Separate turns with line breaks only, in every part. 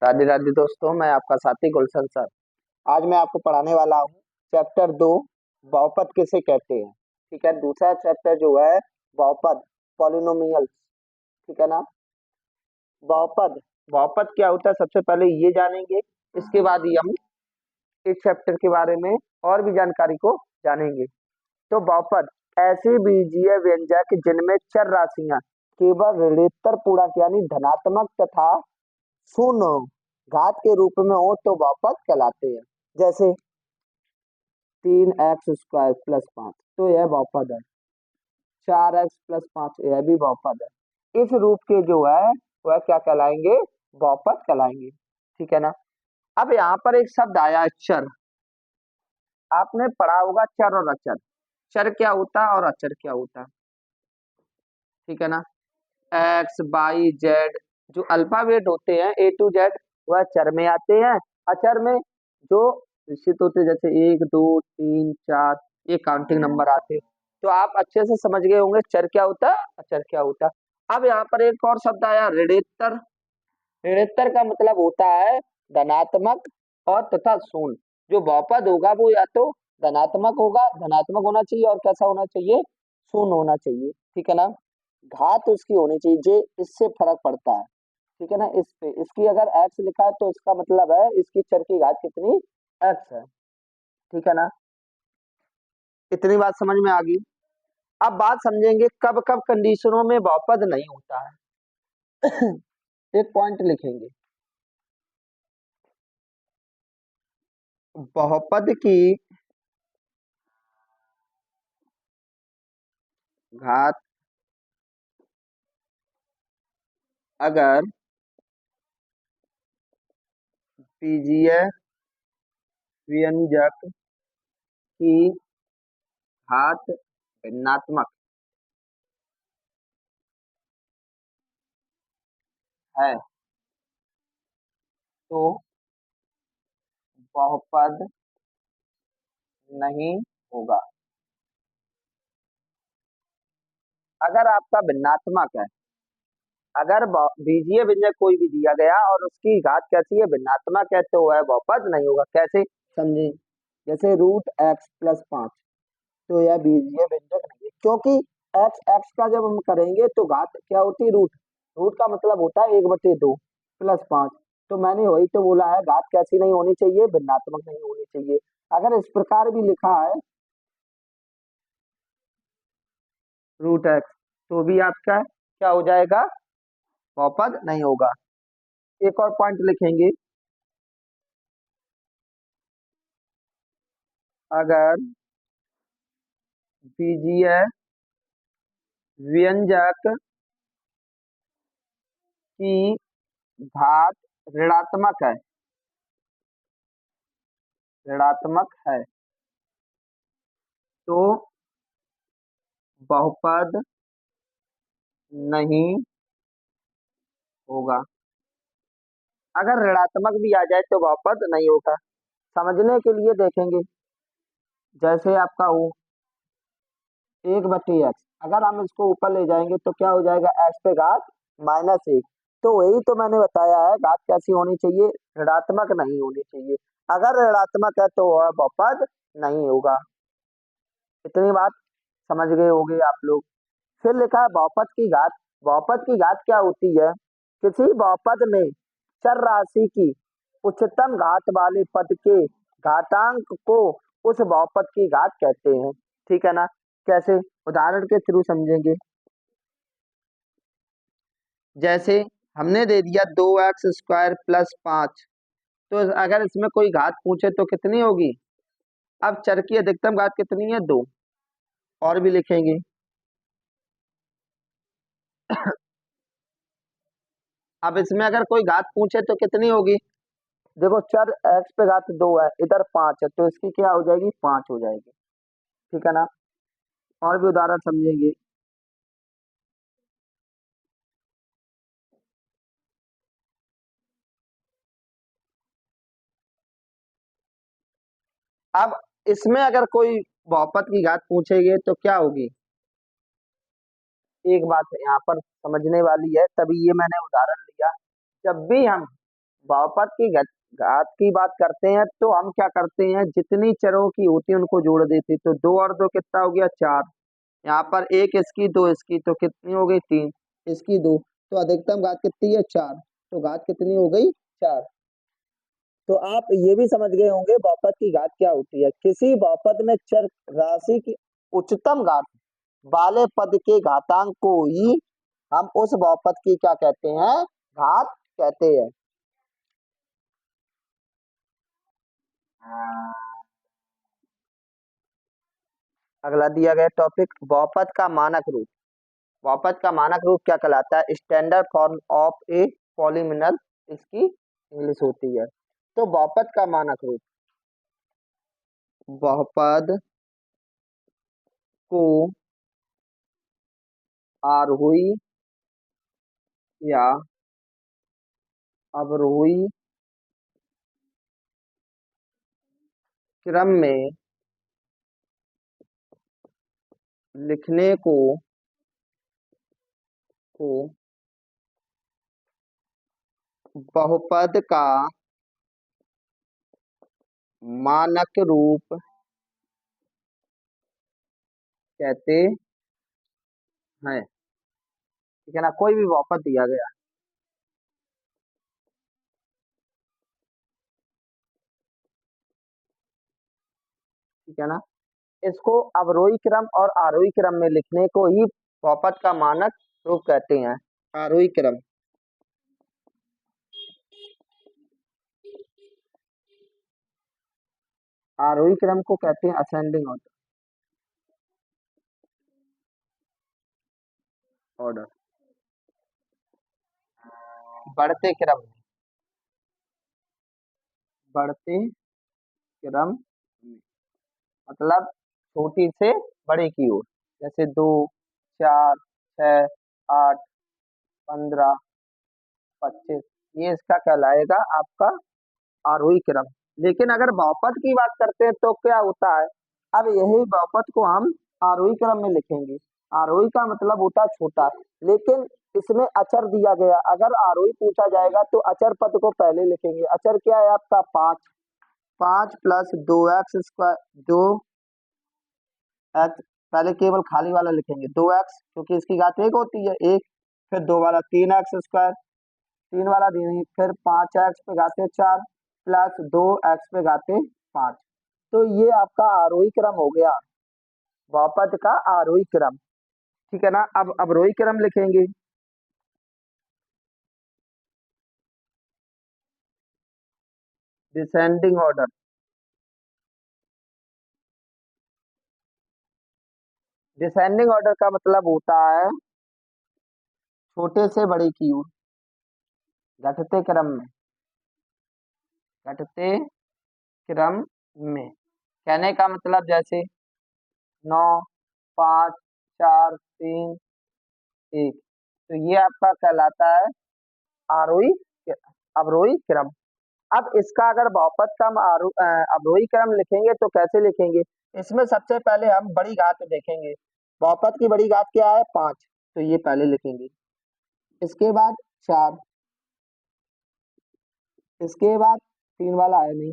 राधे राधे दोस्तों, मैं आपका साथी गुलशन सर। आज मैं आपको पढ़ाने वाला हूँ चैप्टर 2, बहुपद किसे कहते हैं। ठीक है, दूसरा चैप्टर जो है बहुपद, पॉलिनोमियल्स। ठीक है ना। बहुपद, बहुपद क्या होता है सबसे पहले ये जानेंगे। इसके बाद ही हम इस चैप्टर के बारे में और भी जानकारी को जानेंगे। तो बहुपद ऐसे बीजीय व्यंजक जिनमें चर राशियां केवल ऋणोत्तर पूर्णांक यानी धनात्मक तथा शून्य घात के रूप में हो तो बहुपद कहलाते हैं। जैसे 3x² + 5, तो यह बहुपद है। 4x + 5, यह भी बहुपद है। इस रूप के जो है वह क्या कहलाएंगे, बहुपद कहलाएंगे। ठीक है ना। अब यहाँ पर एक शब्द आया है चर। आपने पढ़ा होगा चर और अचर। चर क्या होता है और अचर क्या होता है। ठीक है ना। x, y, z जो अल्फाबेट होते हैं A to Z वह चर में आते हैं। अचर में जो निश्चित होते हैं, जैसे 1 2 3 4 ये काउंटिंग नंबर आते हैं। तो आप अच्छे से समझ गए होंगे चर क्या होता है, अचर क्या होता है। अब यहाँ पर एक और शब्द आया ऋणोत्तर। ऋणोत्तर का मतलब होता है धनात्मक और तथा शून्य। जो बहुपद होगा वो या तो धनात्मक होगा, धनात्मक होना चाहिए, और कैसा होना चाहिए, शून्य होना चाहिए। ठीक है ना। घात उसकी होनी चाहिए, जे इससे फर्क पड़ता है। ठीक है ना। इस पे इसकी अगर x लिखा है तो इसका मतलब है इसकी चर की घात कितनी, x है। ठीक है ना। इतनी बात समझ में आ गई। अब बात समझेंगे कब कब कंडीशनों में बहुपद नहीं होता है। एक पॉइंट लिखेंगे, बहुपद की घात अगर बीजीय व्यंजक की घात भिन्नात्मक है तो बहुपद नहीं होगा। अगर आपका भिन्नात्मक है, अगर बीजीय व्यंजक कोई भी दिया गया और उसकी घात कैसी है, भिन्नात्मक है, तो वह बहुपद नहीं होगा। कैसे समझे, जैसे √x + 5, तो यह बीजीय व्यंजक नहीं है, क्योंकि x x का जब हम करेंगे तो घात क्या होती है, रूट। रूट का मतलब होता है 1/2 +5। तो मैंने वही तो बोला है, घात कैसी नहीं होनी चाहिए, भिन्नात्मक नहीं होनी चाहिए। अगर इस प्रकार भी लिखा है √x, तो भी आपका क्या हो जाएगा, बहुपद नहीं होगा। एक और पॉइंट लिखेंगे, अगर बीजीय व्यंजक की घात ऋणात्मक है, ऋणात्मक है तो बहुपद नहीं होगा। अगर ऋणात्मक भी आ जाए तो बहुपद नहीं होगा। समझने के लिए देखेंगे, जैसे आपका हो 1/x, अगर हम इसको ऊपर ले जाएंगे तो क्या हो जाएगा, x पे घात -1। तो वही तो मैंने बताया है, घात कैसी होनी चाहिए, ऋणात्मक नहीं होनी चाहिए। अगर ऋणात्मक है तो वह बहुपद नहीं होगा। इतनी बात समझ गए होंगे आप लोग। फिर लिखा है बहुपद की घात। बहुपद की घात क्या होती है, किसी बहुपद में चर राशि की उच्चतम घात वाले पद के घातांक को उस बहुपद की घात कहते हैं। ठीक है ना। कैसे, उदाहरण के थ्रू समझेंगे। जैसे हमने दे दिया 2x² + 5, तो अगर इसमें कोई घात पूछे तो कितनी होगी। अब चर की अधिकतम घात कितनी है, 2। और भी लिखेंगे, अब इसमें अगर कोई घात पूछे तो कितनी होगी। देखो चर x पे घात 2 है, इधर 5 है, तो इसकी क्या हो जाएगी, 5 हो जाएगी। ठीक है ना। और भी उदाहरण समझेंगे। अब इसमें अगर कोई बहुपद की घात पूछेंगे तो क्या होगी। एक बात यहाँ पर समझने वाली है, तभी ये मैंने उदाहरण लिया। जब भी हम बहुपद की घात की बात करते हैं तो हम क्या करते हैं, जितनी चरों की होती है उनको जोड़ देते हैं। तो दो और दो कितना हो गया, चार। यहाँ पर एक इसकी दो इसकी, तो कितनी हो गई, तीन। इसकी दो, तो अधिकतम घात कितनी है, चार। तो घात कितनी हो गई, चार। तो आप ये भी समझ गए होंगे बहुपद की घात क्या होती है। किसी बहुपद में चर राशि की उच्चतम घात वाले पद के घातांक को ही हम उस बहुपद की क्या कहते हैं, घात कहते हैं। अगला दिया गया टॉपिक, बहुपद का मानक रूप। बहुपद का मानक रूप क्या कहलाता है, स्टैंडर्ड फॉर्म ऑफ ए पॉलीमिनल, इसकी इंग्लिश होती है। तो बहुपद का मानक रूप, बहुपद को आरोही या अवरोही क्रम में लिखने को बहुपद का मानक रूप कहते हैं। ठीक है ना, कोई भी बहुपद दिया गया, ठीक है ना, इसको अवरोही क्रम और आरोही क्रम में लिखने को ही बहुपद का मानक रूप कहते हैं। आरोही क्रम, आरोही क्रम को कहते हैं असेंडिंग ऑर्डर। बढ़ते क्रम, बढ़ते क्रम में, मतलब छोटी से बड़े की ओर, जैसे दो, चार, छह, आठ, 15, 25, ये इसका कहलाएगा आपका आरोही क्रम। लेकिन अगर बहुपद की बात करते हैं तो क्या होता है, अब यही बहुपद को हम आरोही क्रम में लिखेंगे। आरोही का मतलब होता है छोटा, लेकिन इसमें अचर दिया गया, अगर आरोही पूछा जाएगा तो अचर पद को पहले लिखेंगे। अचर क्या है आपका, पांच। पांच प्लस दो एक्स स्क्वायर, दो एक्स, पहले केवल खाली वाला लिखेंगे, दो एक्स, क्योंकि इसकी घात एक होती है, एक। फिर दो वाला तीन एक्स स्क्वायर, तीन वाला नहीं, फिर पांच एक्स पे घाते चार, प्लस दो एक्स पे घाते पांच। तो ये आपका आरोही क्रम हो गया, बहुपद का आरोही क्रम। ठीक है ना, अब अवरोही क्रम लिखेंगे। डिसेंडिंग ऑर्डर, डिसेंडिंग ऑर्डर का मतलब होता है छोटे से बड़े की ओर, घटते क्रम में, घटते क्रम में। कहने का मतलब जैसे नौ, पाँच, चार, तीन, एक, तो ये आपका कहलाता है आरोही अवरोही क्रम। अब इसका अगर बहुपद का हम अवरोही क्रम लिखेंगे तो कैसे लिखेंगे, इसमें सबसे पहले हम बड़ी घात देखेंगे। बहुपद की बड़ी घात क्या है, पांच, तो ये पहले लिखेंगे। इसके बाद चार, इसके बाद तीन वाला है नहीं,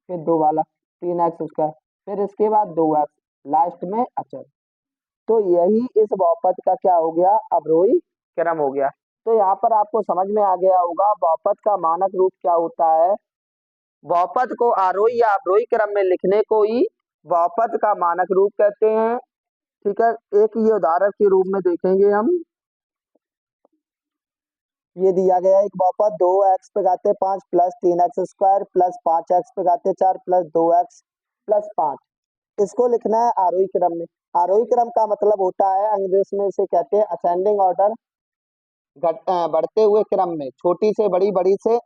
फिर दो वाला, तीन एक्स स्क्वायर, फिर इसके बाद दो एक्स, लास्ट में अचर। तो यही इस बहुपद का क्या हो गया, अवरोही क्रम हो गया। तो यहाँ पर आपको समझ में आ गया होगा बहुपद का मानक रूप क्या होता है। बहुपद को आरोही या अवरोही क्रम में लिखने को ही बहुपद का मानक रूप कहते हैं। ठीक है, एक ये उदाहरण के रूप में देखेंगे हम। ये दिया गया एक बहुपद, दो एक्स पे घाते पांच प्लस तीन एक्स स्क्वायर प्लस पांच एक्स पे घाते चार प्लस दो एक्स प्लस पांच। इसको लिखना है आरोही क्रम में। आरोही क्रम का मतलब होता है, अंग्रेजी में इसे कहते हैं असेंडिंग ऑर्डर, बढ़ते हुए क्रम में, छोटी से बड़ी, बड़ी से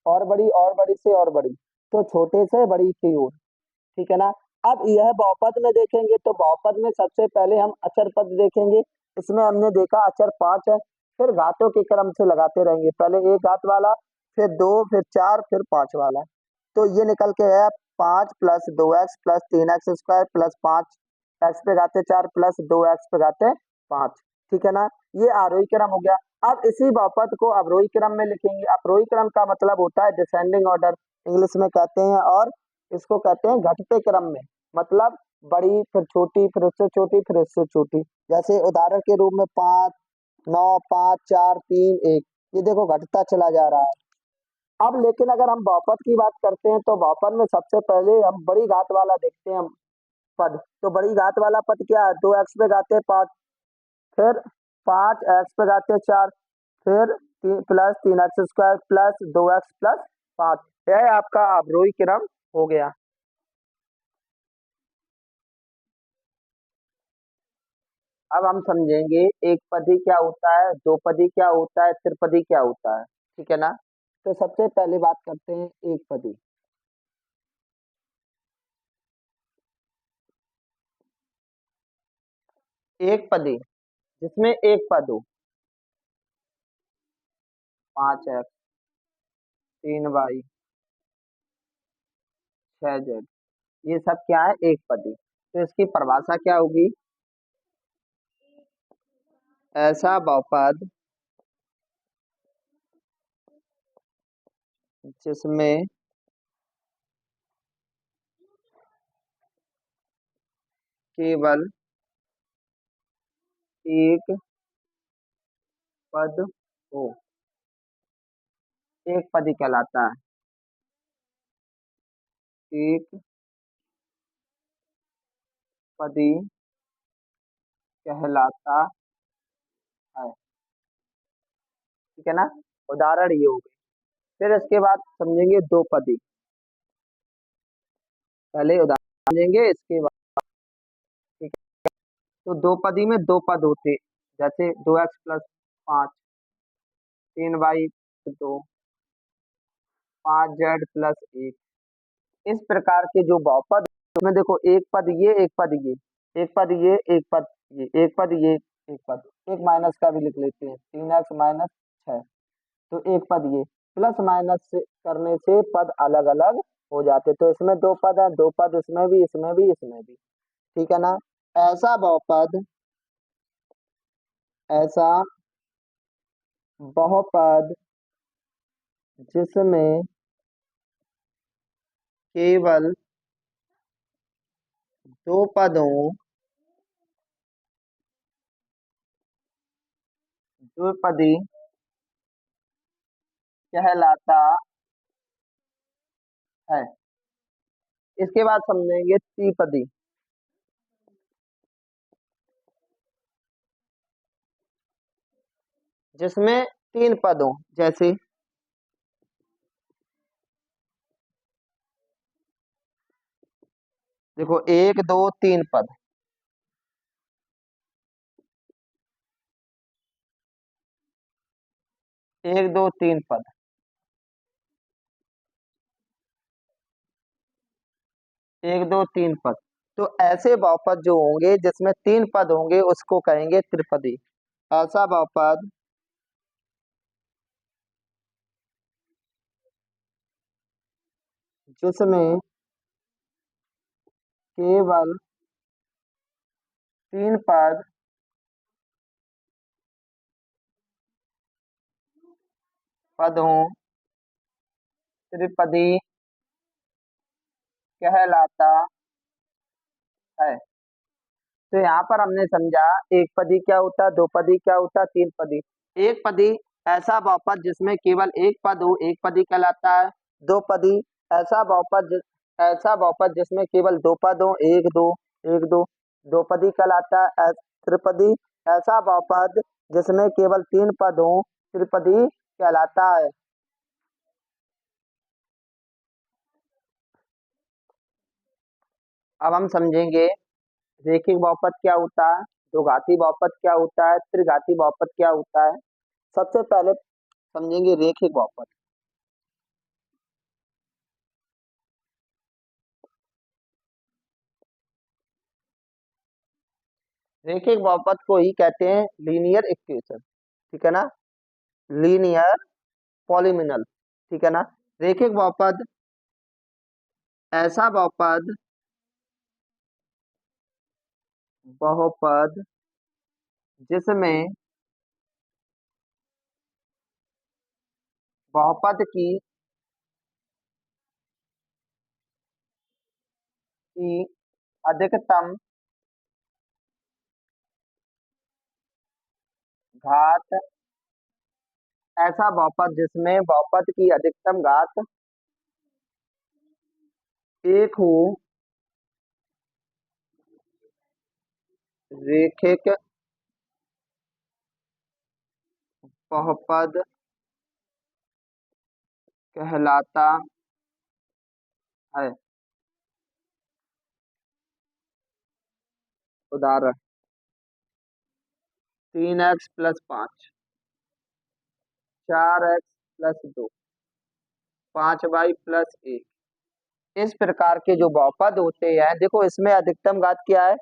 और बड़ी, और बड़ी से और बड़ी, तो छोटे से बड़ी की ओर। ठीक है ना। अब यह बहुपद में देखेंगे तो बहुपद में सबसे पहले हम अचर पद देखेंगे। इसमें हमने देखा अचर पांच है, फिर घातों के क्रम से लगाते रहेंगे, पहले एक घात वाला, फिर दो, फिर चार, फिर पांच वाला। तो ये निकल के है पांच प्लस दो एक्स प्लस तीन एक्स स्क्वायर प्लस पांच एक्स पे घाते चार प्लस दो एक्स पे घाते पांच। ठीक है ना। ये आरोही क्रम हो गया। अब इसी बहुपद को अवरोही क्रम में लिखेंगे। अवरोही क्रम का मतलब होता है डिसेंडिंग ऑर्डर, इंग्लिश में कहते हैं, और इसको कहते हैं घटते क्रम में, मतलब बड़ी फिर छोटी फिर उससे छोटी फिर उससे छोटी। जैसे उदाहरण के रूप में 5 9 5 4 3 1, ये देखो घटता चला जा रहा है। अब लेकिन अगर हम बहुपद की बात करते हैं तो बहुपद में सबसे पहले हम बड़ी घात वाला देखते हैं पद। तो बड़ी घात वाला पद क्या है, 2x पे घाते 5, फिर 5x पे घाते 4, फिर प्लस 3x² प्लस 2x+5। यह आपका अवरोही क्रम हो गया। अब हम समझेंगे एक पदी क्या होता है, दो पदी क्या होता है, त्रिपदी क्या होता है, ठीक है ना। तो सबसे पहले बात करते हैं एक पदी। एक पदी जिसमें एक पद हो, 5x 3y 6z, ये सब क्या है, एक पदी। तो इसकी परिभाषा क्या होगी, ऐसा बहुपद जिसमें केवल एक पद हो, एक पदी कहलाता है। एक पदी कहलाता है, ठीक है ना। उदाहरण ये हो गए। फिर इसके बाद समझेंगे दो पदी। पहले उदाहरण समझेंगे, इसके बाद, ठीक है। तो दो पदी में दो पद होते, जैसे 2x+5, 3y 2, 5z+1। इस प्रकार के जो बहुपद में देखो, एक पद ये, एक पद ये, एक पद ये, एक पद ये, एक पद ये, एक पद, एक माइनस का भी लिख लेते हैं, 3x-6। तो एक पद ये, प्लस माइनस से करने से पद अलग अलग हो जाते। तो इसमें दो पद है, दो पद इसमें भी, इसमें भी, इसमें भी, ठीक है ना। ऐसा बहुपद, ऐसा बहुपद जिसमें केवल दो पदों, द्विपदी कहलाता है। इसके बाद समझेंगे त्रिपदी, जिसमें तीन पद हो, जैसे देखो 1 2 3 पद, 1 2 3 पद, 1 2 3 पद। तो ऐसे बहुपद जो होंगे जिसमें तीन पद होंगे उसको कहेंगे त्रिपदी। ऐसा बहुपद जिसमें केवल तीन पद पद हों, त्रिपदी कहलाता है। तो यहाँ पर हमने समझा एक पदी क्या होता है, दो पदी क्या होता है, तीन पदी। एक पदी ऐसा बहुपद जिसमें केवल एक पद हो, एक पदी कहलाता है। दो पदी ऐसा बहुपद ऐसा बहुपद जिसमें केवल दो पद हो, एक दो, एक दो, दो पदी कहलाता है। त्रिपदी ऐसा बहुपद जिसमें केवल तीन पद हो, त्रिपदी कहलाता है। अब हम समझेंगे रेखिक बहुपद क्या होता है, द्विघाती बहुपद क्या होता है, त्रिघाती बहुपद क्या होता है। सबसे पहले समझेंगे रेखिक बहुपद। रेखिक बहुपद को ही कहते हैं लीनियर इक्वेशन, ठीक है ना, लीनियर पॉलिमिनल, ठीक है ना। रेखिक बहुपद ऐसा बहुपद, बहुपद जिसमें बहुपद की अधिकतम घात, ऐसा बहुपद जिसमें बहुपद की अधिकतम घात एक हो, रेखिक बहुपद कहलाता है। उदाहरण 3x+5, 4x+2, 5y+1। इस प्रकार के जो बहुपद होते हैं, देखो इसमें अधिकतम घात क्या है,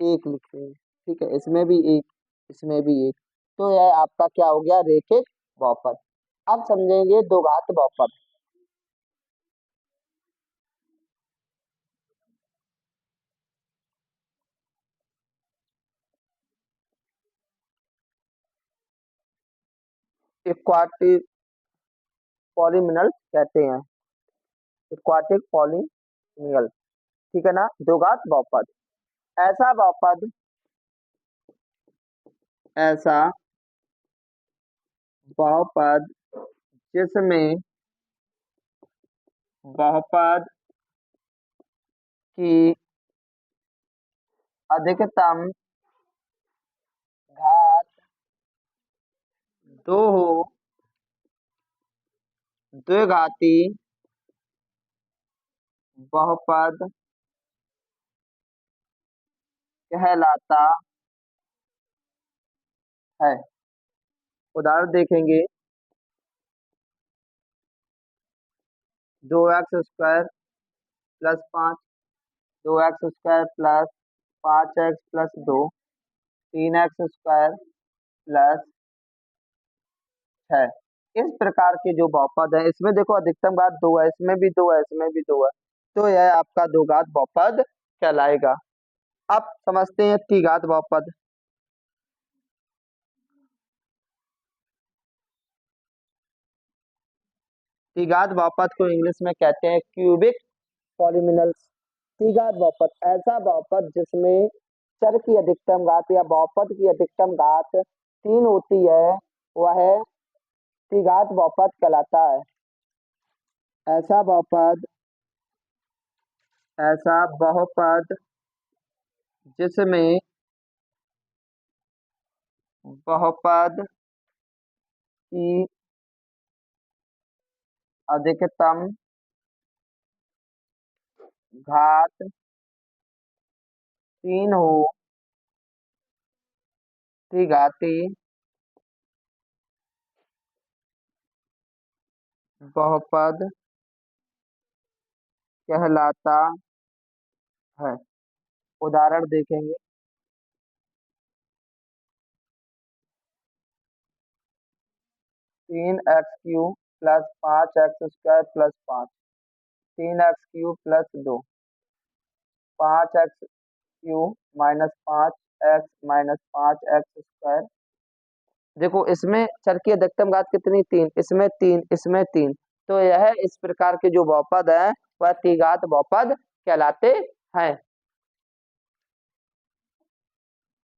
एक लिखते हैं, ठीक है, इसमें भी एक, इसमें भी एक, तो यह आपका क्या हो गया, रेखिक बहुपद। अब समझेंगे दो घात बहुपद। इक्वाटिक पॉलीमिनल कहते हैं, इक्वाटिक पॉलीमिनल, ठीक है ना, दो घात बहुपद। ऐसा बहुपद, ऐसा बहुपद जिसमें बहुपद की अधिकतम घात दो हो, द्विघाती बहुपद कहलाता है। उदाहरण देखेंगे, 2x² + 5, 2x² + 5x+2, 3x² + 6। इस प्रकार के जो बहुपद है, इसमें देखो अधिकतम घात दो है, इसमें भी दो है, इसमें भी दो है, तो यह आपका दो घात बहुपद कहलाएगा। अब समझते हैं त्रिघात बहुपद। त्रिघात बहुपद को इंग्लिश में कहते हैं क्यूबिक पॉलीमिनल्स। त्रिघात बहुपद, ऐसा बहुपद जिसमें चर की अधिकतम घात या बहुपद की अधिकतम घात तीन होती है, वह त्रिघात बहुपद कहलाता है। ऐसा बहुपद, ऐसा बहुपद जिसमें बहुपद की अधिकतम घात तीन हो, त्रिघाती बहुपद कहलाता है। उदाहरण देखेंगे, 3x³ + 5x² + 5, 3x³ + 2, 5x³ - 5x - 5x²। देखो इसमें चर की अधिकतम घात कितनी, तीन, इसमें तीन, इसमें तीन, तो यह इस प्रकार के जो बहुपद है वह त्रिघात बहुपद कहलाते हैं।